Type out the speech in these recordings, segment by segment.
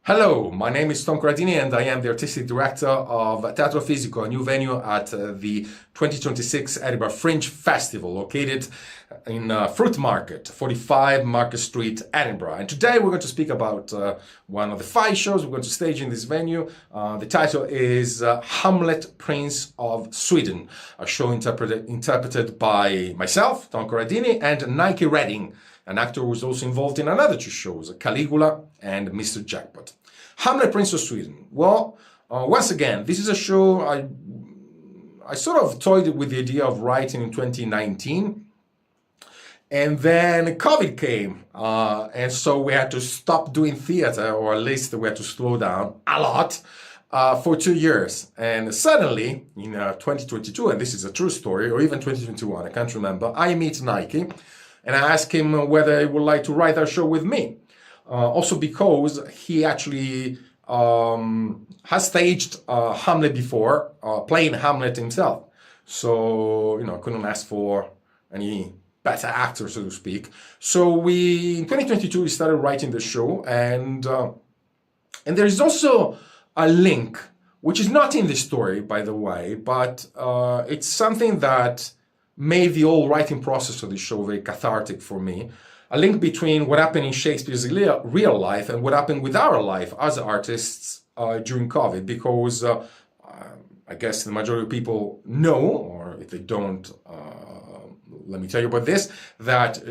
Hello, my name is Corradini and I am the artistic director of Teatro Fisico, a new venue at the 2026 Edinburgh Fringe Festival located in Fruitmarket, 45 Market Street, Edinburgh. And today we're going to speak about one of the 5 shows we're going to stage in this venue. The title is Hamlet, Prince of Sweden, a show interpreted by myself, Tom Corradini, and Nike Redding, an actor who was also involved in another 2 shows, Caligula and Mr. Jackpot. Hamlet, Prince of Sweden. Well, once again, this is a show I sort of toyed with the idea of writing in 2019. And then COVID came, and so we had to stop doing theater, or at least we had to slow down a lot for 2 years. And suddenly, in 2022, and this is a true story, or even 2021, I can't remember, I meet Nike, and I ask him whether he would like to write a show with me. Also because he actually has staged Hamlet before, playing Hamlet himself. So, I couldn't ask for any better actor, so to speak. So in 2022, we started writing the show, and there is also a link, which is not in the story, by the way, but it's something that made the whole writing process of the show very cathartic for me. A link between what happened in Shakespeare's real life and what happened with our life as artists during COVID, because I guess the majority of people know, or if they don't, let me tell you about this, that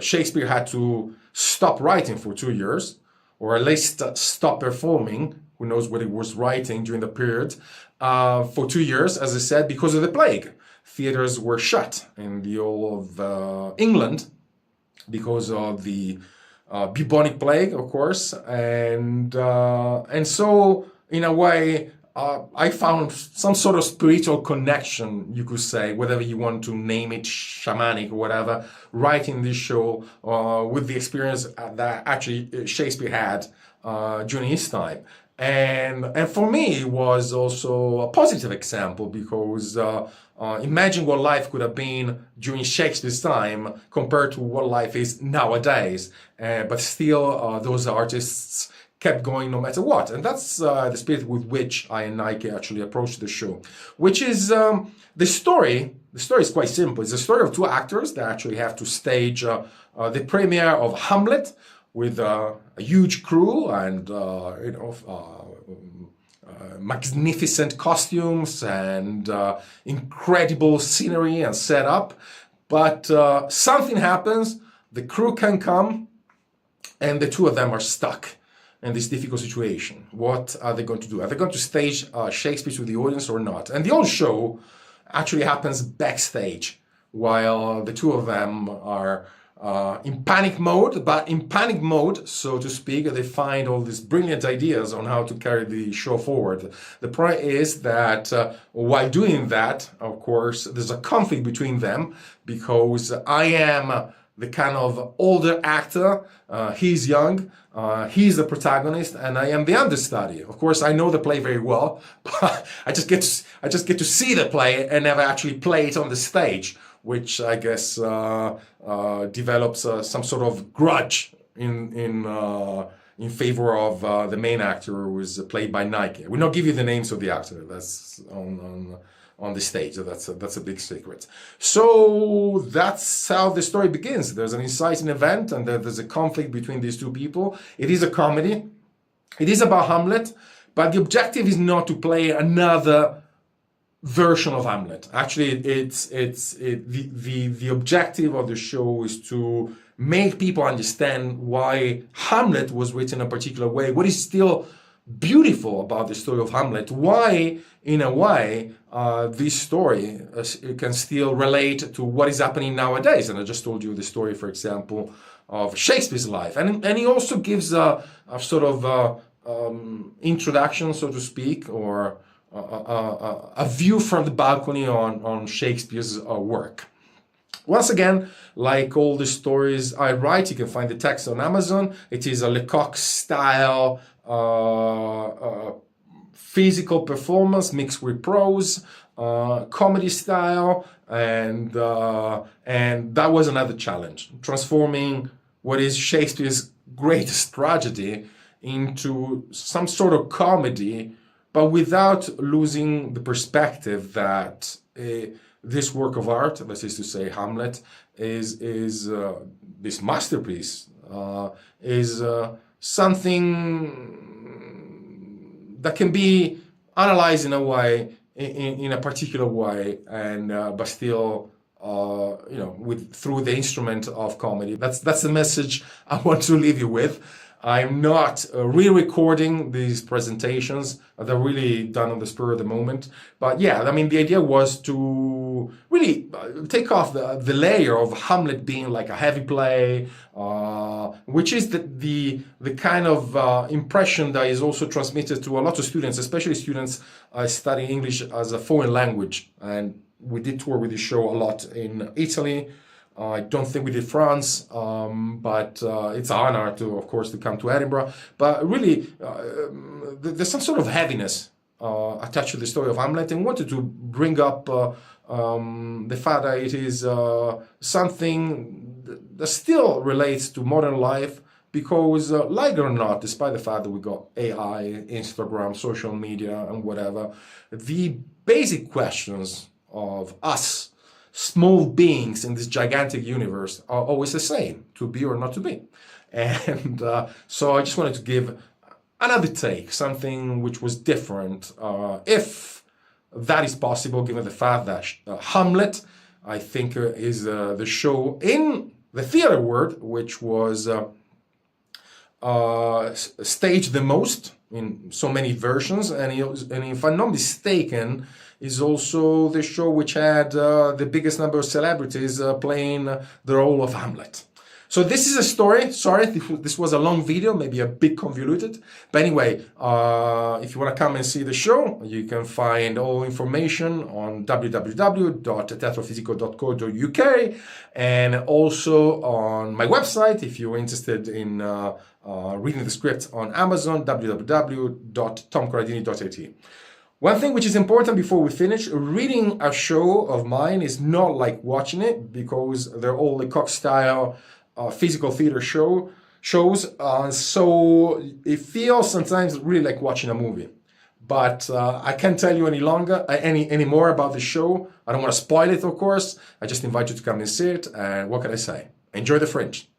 Shakespeare had to stop writing for 2 years, or at least stop performing, who knows what he was writing during the period, for 2 years, as I said, because of the plague. Theaters were shut in the whole of England because of the bubonic plague, of course, and so in a way I found some sort of spiritual connection, you could say, whatever you want to name it, shamanic or whatever, writing this show with the experience that actually Shakespeare had during his time. And for me, it was also a positive example because imagine what life could have been during Shakespeare's time compared to what life is nowadays. But still, those artists kept going no matter what. And that's the spirit with which I and Nike actually approached the show, which is the story. The story is quite simple. It's a story of 2 actors that actually have to stage the premiere of Hamlet, with a huge crew and magnificent costumes and incredible scenery and setup. But something happens, the crew can come, and the 2 of them are stuck in this difficult situation. What are they going to do? Are they going to stage Shakespeare to the audience or not? And the whole show actually happens backstage, while the 2 of them are in panic mode, but in panic mode, so to speak, they find all these brilliant ideas on how to carry the show forward. The point is that while doing that, of course, there's a conflict between them, because I am the kind of older actor, he's young, he's the protagonist, and I am the understudy. Of course, I know the play very well, but I just get to see the play and never actually play it on the stage, which I guess develops some sort of grudge in favor of the main actor, who was played by Nike. I will not give you the names of the actor. That's on the stage. That's a big secret. So that's how the story begins. There's an inciting event, and there's a conflict between these 2 people. It is a comedy. It is about Hamlet, but the objective is not to play another version of Hamlet. Actually, the objective of the show is to make people understand why Hamlet was written a particular way, what is still beautiful about the story of Hamlet, why, in a way, this story can still relate to what is happening nowadays. And I just told you the story, for example, of Shakespeare's life. And he also gives a sort of introduction, so to speak, or a view from the balcony on Shakespeare's work. Once again, like all the stories I write, you can find the text on Amazon. It is a Lecoq style physical performance mixed with prose, comedy style, and that was another challenge, transforming what is Shakespeare's greatest tragedy into some sort of comedy, but without losing the perspective that this work of art, that is to say Hamlet, is this masterpiece, is something that can be analyzed in a way, in a particular way, and but still, through the instrument of comedy. That's the message I want to leave you with. I'm not re-recording these presentations. They're really done on the spur of the moment. But yeah, I mean, the idea was to really take off the layer of Hamlet being like a heavy play, which is the kind of impression that is also transmitted to a lot of students, especially students studying English as a foreign language. And we did tour with the show a lot in Italy. I don't think we did France, but it's an honor to, of course, to come to Edinburgh. But really, there's some sort of heaviness attached to the story of Hamlet, and wanted to bring up the fact that it is something that still relates to modern life, because like it or not, despite the fact that we got AI, Instagram, social media, and whatever, the basic questions of us small beings in this gigantic universe are always the same: to be or not to be. And so I just wanted to give another take, something which was different, if that is possible, given the fact that Hamlet, I think, is the show in the theater world which was staged the most in so many versions, and if I'm not mistaken, is also the show which had the biggest number of celebrities playing the role of Hamlet. So this is a story. Sorry, this was a long video, maybe a bit convoluted. But anyway, if you want to come and see the show, you can find all information on www.teatrofisico.co.uk, and also on my website if you're interested in reading the script on Amazon, www.tomcorradini.it. One thing which is important before we finish, reading a show of mine is not like watching it, because they're all Lecoq style physical theater shows, so it feels sometimes really like watching a movie. But I can't tell you any more about the show. I don't want to spoil it, of course. I just invite you to come and see it, and what can I say? Enjoy the Fringe.